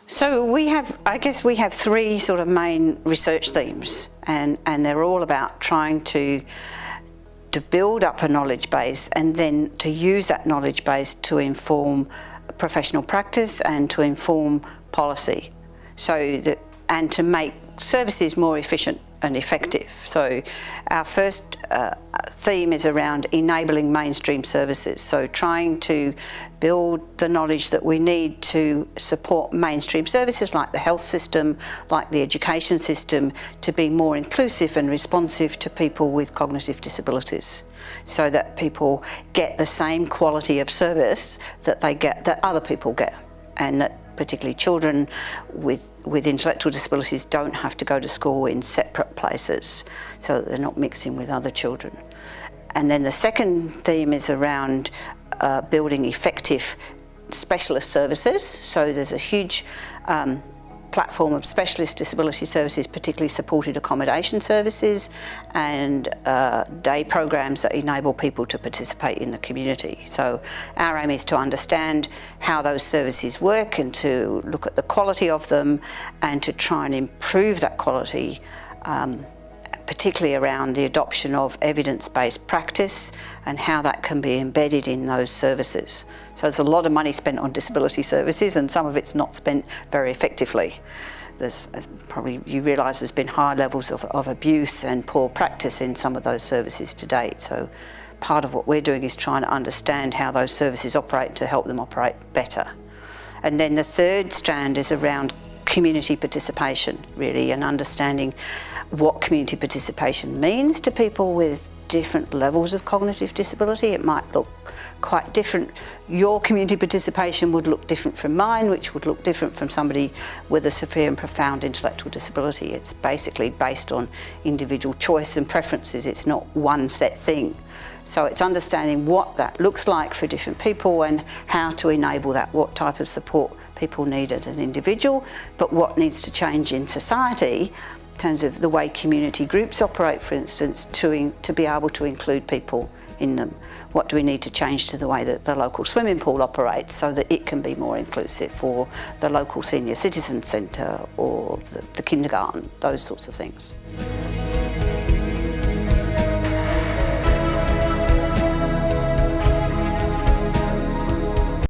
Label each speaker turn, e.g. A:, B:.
A: So I guess we have three sort of main research themes, and they're all about trying to build up a knowledge base and then to use that knowledge base to inform professional practice and to inform policy, and to make services more efficient and effective. So our first theme is around enabling mainstream services, so trying to build the knowledge that we need to support mainstream services like the health system, like the education system, to be more inclusive and responsive to people with cognitive disabilities, so that people get the same quality of service that other people get, and that particularly children with intellectual disabilities don't have to go to school in separate places, so that they're not mixing with other children. And then the second theme is around building effective specialist services. So there's a huge platform of specialist disability services, particularly supported accommodation services and day programs that enable people to participate in the community. So our aim is to understand how those services work and to look at the quality of them and to try and improve that quality, particularly around the adoption of evidence-based practice and how that can be embedded in those services. So there's a lot of money spent on disability services, and some of it's not spent very effectively. There's probably, you realise there's been high levels of abuse and poor practice in some of those services to date. So part of what we're doing is trying to understand how those services operate to help them operate better. And then the third strand is around community participation, really, and understanding what community participation means to people with different levels of cognitive disability. It might look quite different. Your community participation would look different from mine, which would look different from somebody with a severe and profound intellectual disability. It's basically based on individual choice and preferences. It's not one set thing. So it's understanding what that looks like for different people and how to enable that, what type of support people need as an individual, but what needs to change in society in terms of the way community groups operate, for instance, to be able to include people in them. What do we need to change to the way that the local swimming pool operates so that it can be more inclusive, or the local senior citizen centre, or the kindergarten, those sorts of things.